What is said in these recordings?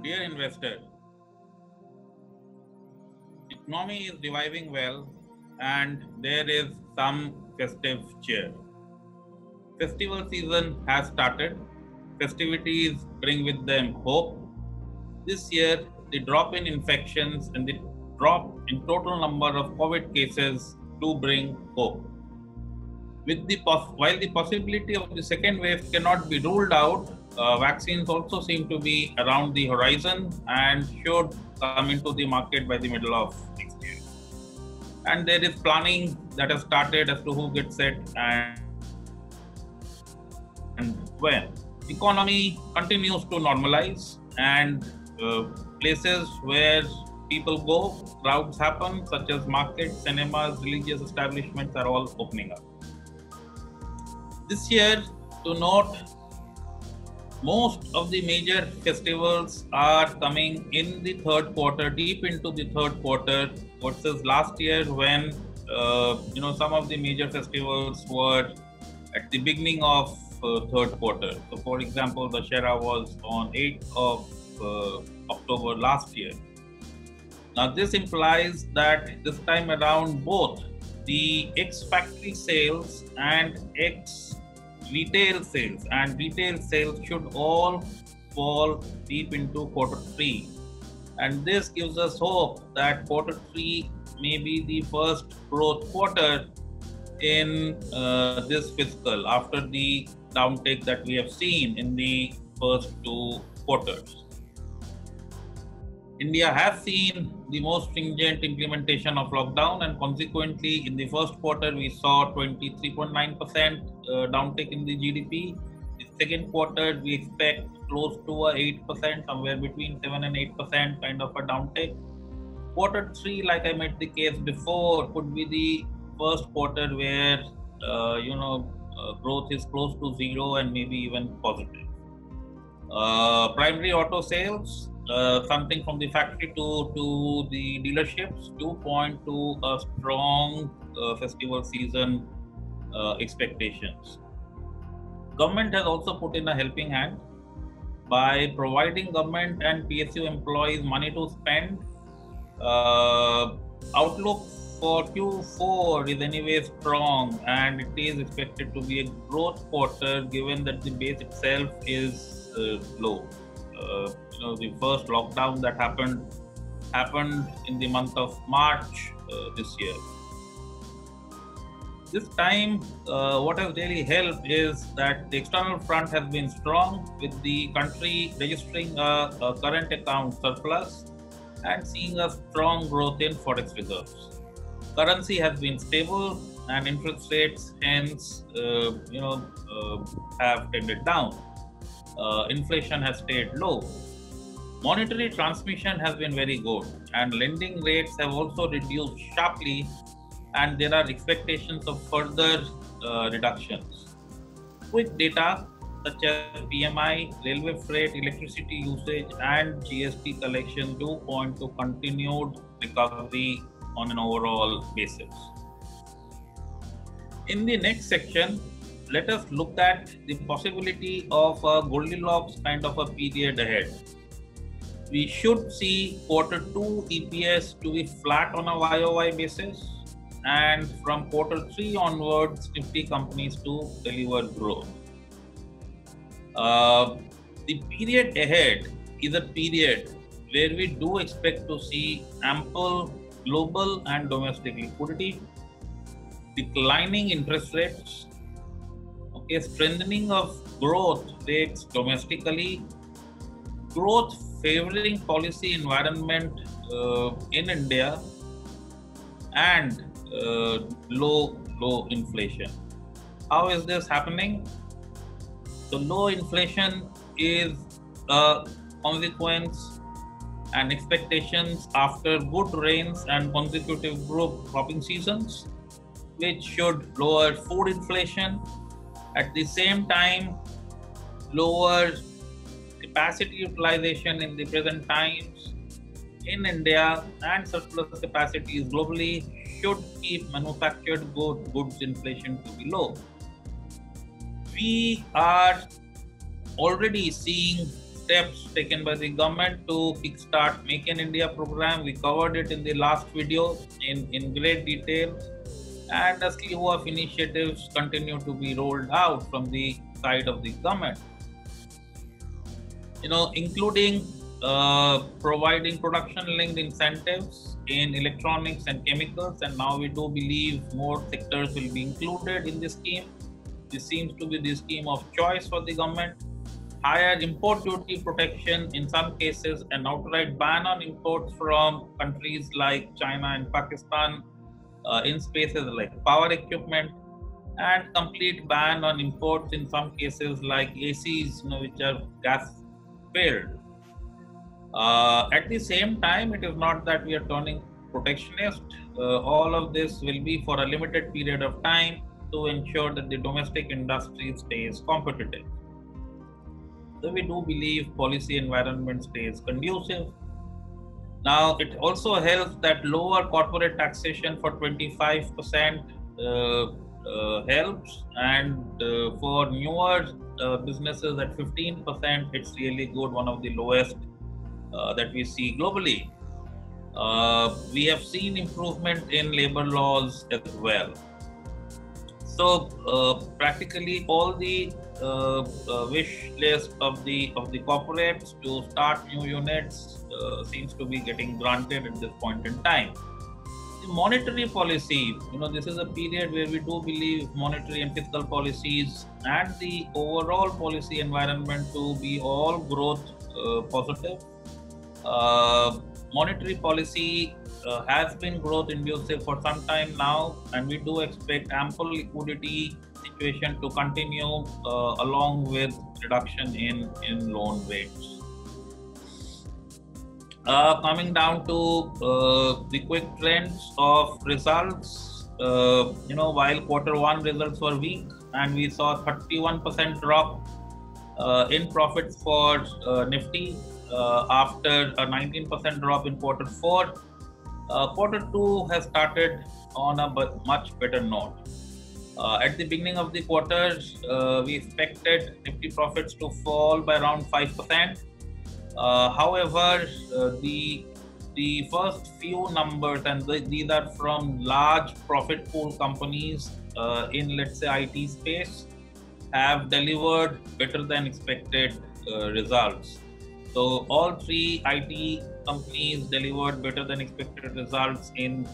Dear investor, economy is reviving well and there is some festive cheer. Festival season has started. Festivities bring with them hope. This year, the drop in infections and the drop in total number of COVID cases do bring hope. While the possibility of the second wave cannot be ruled out, vaccines also seem to be around the horizon and should come into the market by the middle of next year. And there is planning that has started as to who gets it and when. Economy continues to normalize and places where people go, crowds happen, such as markets, cinemas, religious establishments are all opening up. This year, to note, most of the major festivals are coming in the third quarter, deep into the third quarter, versus last year when some of the major festivals were at the beginning of third quarter. So, for example, the Dussehra was on 8th of October last year. Now, this implies that this time around, both the ex-factory sales and ex-retail sales should all fall deep into quarter 3. And this gives us hope that quarter 3 may be the first growth quarter in this fiscal after the downtake that we have seen in the first 2 quarters. India has seen the most stringent implementation of lockdown, and consequently, in the first quarter, we saw 23.9% downtake in the GDP. The second quarter, we expect close to 8%, somewhere between 7 and 8% kind of a downtake. Quarter 3, like I made the case before, could be the first quarter where growth is close to zero and maybe even positive. Primary auto sales, something from the factory to the dealerships, do point to a strong festival season expectations. Government has also put in a helping hand by providing government and PSU employees money to spend. Outlook for Q4 is anyway strong, and it is expected to be a growth quarter given that the base itself is low. The first lockdown that happened in the month of March this year. This time, what has really helped is that the external front has been strong, with the country registering a current account surplus and seeing a strong growth in forex reserves. Currency has been stable, and interest rates hence have tended down. Inflation has stayed low. Monetary transmission has been very good, and lending rates have also reduced sharply, and there are expectations of further reductions. Quick data such as PMI, railway freight, electricity usage, and GST collection do point to continued recovery on an overall basis. In the next section, let us look at the possibility of a Goldilocks kind of a period ahead. We should see quarter 2 EPS to be flat on a YOY basis, and from quarter 3 onwards, Nifty companies to deliver growth. The period ahead is a period where we do expect to see ample global and domestic liquidity, declining interest rates, strengthening of growth rates domestically, growth favoring policy environment in India, and low inflation. How is this happening? So low inflation is a consequence and expectations after good rains and consecutive cropping seasons, which should lower food inflation. At the same time, lower capacity utilization in the present times in India and surplus capacities globally should keep manufactured goods inflation to be low. We are already seeing steps taken by the government to kickstart Make in India program. We covered it in the last video in great detail, and a slew of initiatives continue to be rolled out from the side of the government. Including providing production-linked incentives in electronics and chemicals, and now we do believe more sectors will be included in this scheme. This seems to be the scheme of choice for the government. Higher import duty protection in some cases, an outright ban on imports from countries like China and Pakistan in spaces like power equipment, and complete ban on imports in some cases like ACs, which are gas filled. At the same time, it is not that we are turning protectionist. All of this will be for a limited period of time to ensure that the domestic industry stays competitive. So we do believe policy environment stays conducive. Now, it also helps that lower corporate taxation for 25% helps, and for newer businesses at 15%, it's really good, one of the lowest that we see globally. We have seen improvement in labor laws as well. So practically all the wish list of the corporates to start new units seems to be getting granted at this point in time. The monetary policy, this is a period where we do believe monetary and fiscal policies and the overall policy environment to be all growth positive. Monetary policy has been growth inducive for some time now, and we do expect ample liquidity situation to continue along with reduction in loan rates. Coming down to the quick trends of results, while Q1 results were weak and we saw 31% drop in profits for Nifty after a 19% drop in Q4. Q2 has started on a much better note. At the beginning of the quarter, we expected Nifty profits to fall by around 5%. However, the first few numbers, and these are from large profit pool companies in, let's say, IT space, have delivered better than expected results. So all three IT companies delivered better than expected results in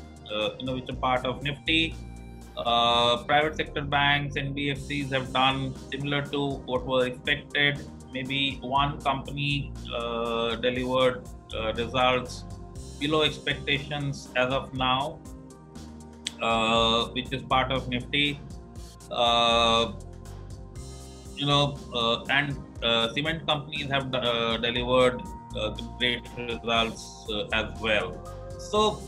which are part of Nifty. Private sector banks, NBFCs have done similar to what was expected. Maybe one company delivered results below expectations as of now, which is part of Nifty. And cement companies have delivered great results as well. So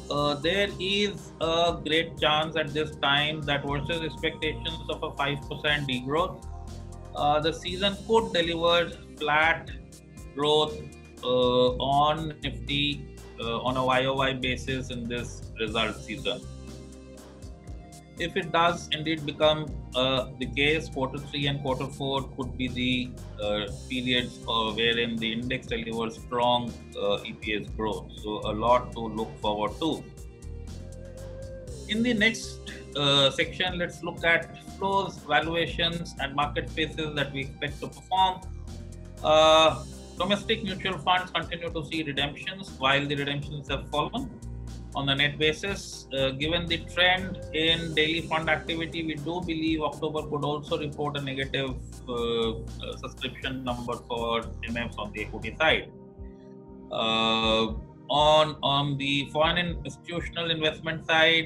there is a great chance at this time that versus expectations of a 5% degrowth, the season could deliver flat growth on Nifty on a YOY basis in this result season. If it does indeed become the case, Q3 and Q4 could be the periods wherein the index delivers strong EPS growth. So a lot to look forward to. In the next section, let's look at flows, valuations, and market spaces that we expect to perform. Domestic mutual funds continue to see redemptions, while the redemptions have fallen on a net basis. Given the trend in daily fund activity, we do believe October could also report a negative subscription number for MFs on the equity side. On the foreign institutional investment side,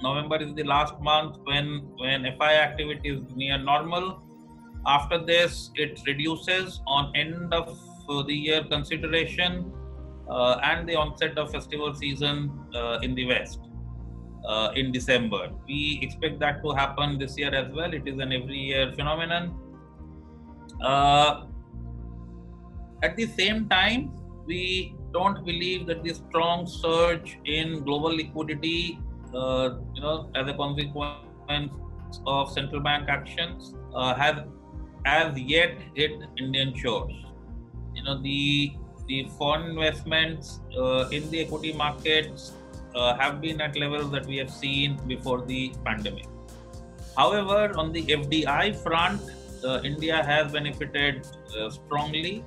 November is the last month when FI activity is near normal. After this, it reduces on end of the year consideration and the onset of festival season in the West in December. We expect that to happen this year as well. It is an every year phenomenon. At the same time, we don't believe that the strong surge in global liquidity, as a consequence of central bank actions, has as yet hit Indian shores. the foreign investments in the equity markets have been at levels that we have seen before the pandemic. However, on the FDI front, India has benefited strongly.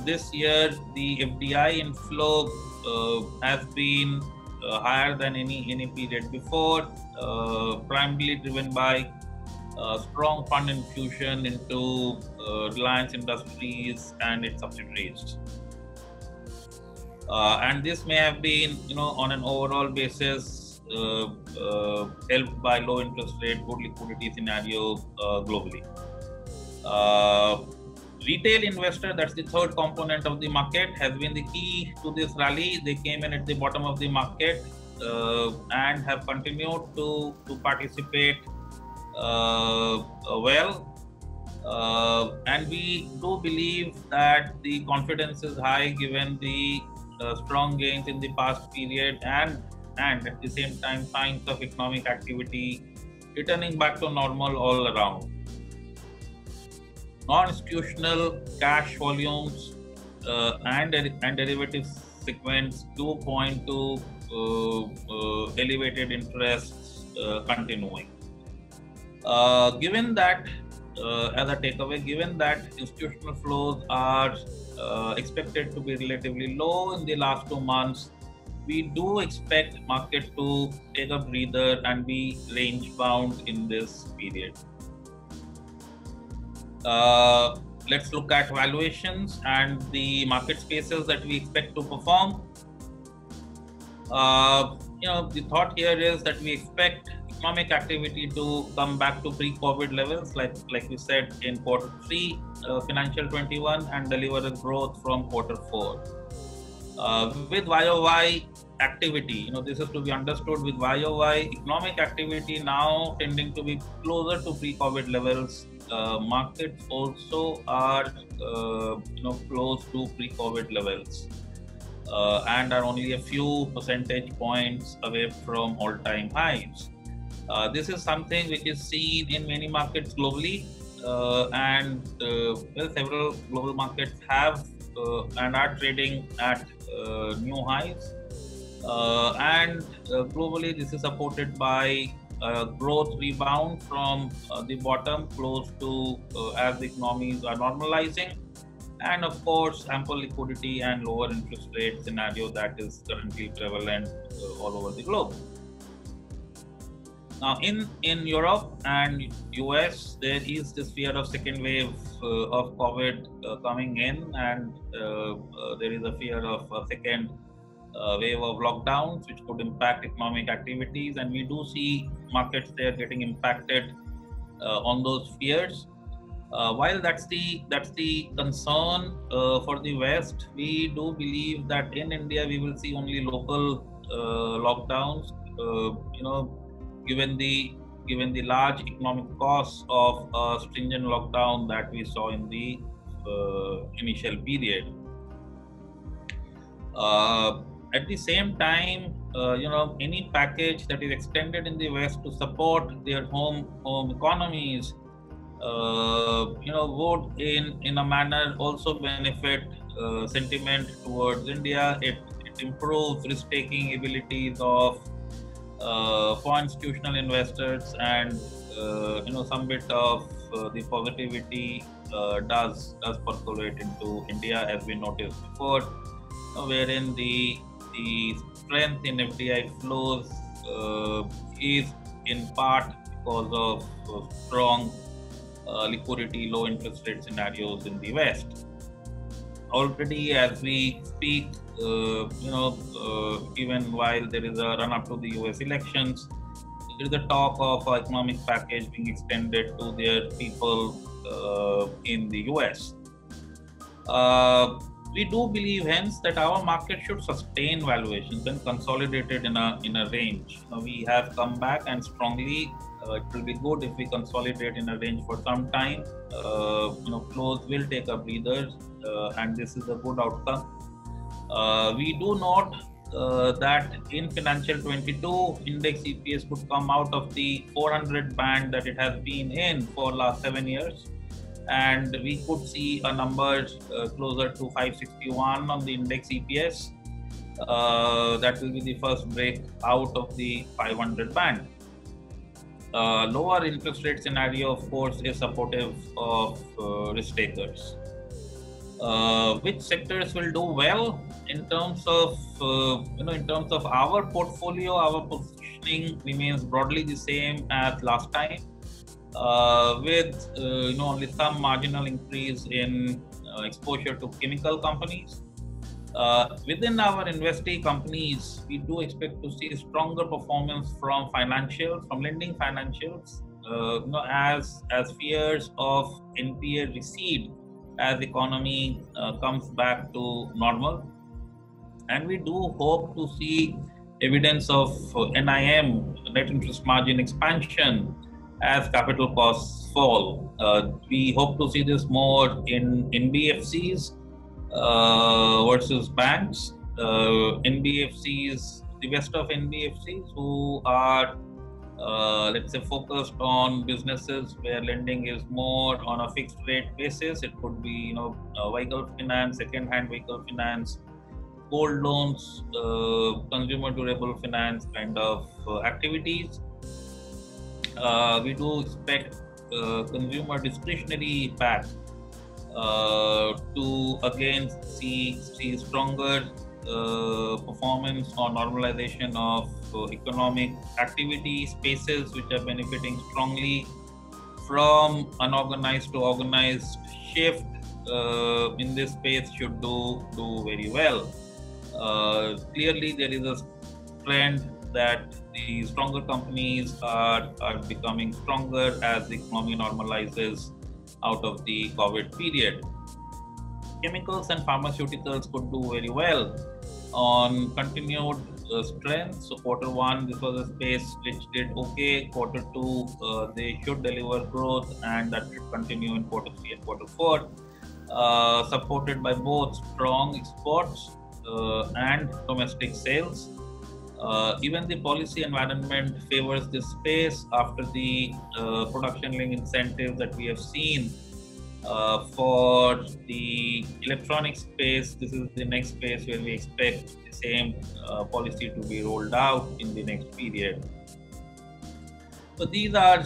This year the FDI inflow has been higher than any period before, primarily driven by strong fund infusion into Reliance Industries and its subsidiaries. And this may have been, on an overall basis, helped by low interest rate, good liquidity scenario globally. Retail investor, that's the third component of the market, has been the key to this rally. They came in at the bottom of the market and have continued to participate well. And we do believe that the confidence is high given the strong gains in the past period and at the same time signs of economic activity returning back to normal all around. Non-institutional cash volumes and derivative segments do point to elevated interests continuing. Given that, as a takeaway, given that institutional flows are expected to be relatively low in the last 2 months, we do expect market to take a breather and be range bound in this period. Let's look at valuations and the market spaces that we expect to perform. The thought here is that we expect economic activity to come back to pre-COVID levels, like we said in Q3 financial 21, and deliver a growth from Q4. With YOY activity, this is to be understood with YOY economic activity now tending to be closer to pre-COVID levels. Markets also are close to pre-COVID levels and are only a few percentage points away from all-time highs. This is something which is seen in many markets globally, and several global markets have and are trading at new highs. And globally, this is supported by growth rebound from the bottom close to as the economies are normalizing, and of course ample liquidity and lower interest rate scenario that is currently prevalent all over the globe. Now in Europe and US, there is this fear of second wave of COVID coming in, and there is a fear of a second wave of lockdowns which could impact economic activities, and we do see markets there getting impacted on those fears. While that's the concern for the West, we do believe that in India we will see only local lockdowns. Given the large economic costs of a stringent lockdown that we saw in the initial period. At the same time, any package that is extended in the West to support their home economies, would in a manner also benefit sentiment towards India. It improves risk-taking abilities of foreign institutional investors, and some bit of the positivity does percolate into India, as we noticed before, wherein the strength in FDI flows is in part because of strong liquidity, low interest rate scenarios in the West. Already, as we speak, even while there is a run-up to the US elections, there is a talk of an economic package being extended to their people in the US. We do believe, hence, that our market should sustain valuations and consolidated in a range. We have come back, and strongly, it will be good if we consolidate in a range for some time. Flows will take a breather, and this is a good outcome. We do note that in financial 22, index EPS could come out of the 400 band that it has been in for last 7 years. and we could see a number closer to 561 on the index EPS. That will be the first break out of the 500 band. Lower interest rate scenario, of course, is supportive of risk takers. Which sectors will do well in terms of in terms of our portfolio? Our positioning remains broadly the same as last time, with only some marginal increase in exposure to chemical companies. Within our investee companies, we do expect to see stronger performance from financials, from lending financials, as fears of NPA recede as the economy comes back to normal. And we do hope to see evidence of NIM, net interest margin expansion, as capital costs fall. We hope to see this more in NBFCs versus banks. NBFCs, the best of NBFCs who are let's say focused on businesses where lending is more on a fixed rate basis. It could be vehicle finance, second-hand vehicle finance, gold loans, consumer durable finance kind of activities. We do expect consumer discretionary pack to again see stronger performance or normalization of economic activity. Spaces which are benefiting strongly from unorganized to organized shift in this space should do very well. Clearly, there is a trend that the stronger companies are becoming stronger as the economy normalizes out of the COVID period. Chemicals and pharmaceuticals could do very well on continued strength. So Q1, this was a space which did okay. Q2, they should deliver growth, and that should continue in Q3 and Q4, supported by both strong exports and domestic sales. Even the policy environment favors this space after the production-linked incentives that we have seen for the electronic space. This is the next space where we expect the same policy to be rolled out in the next period. So these are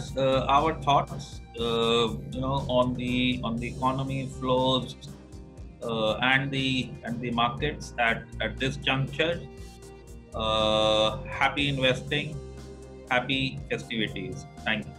our thoughts, on the economy flows and the markets at this juncture. Happy investing, happy festivities. Thank you.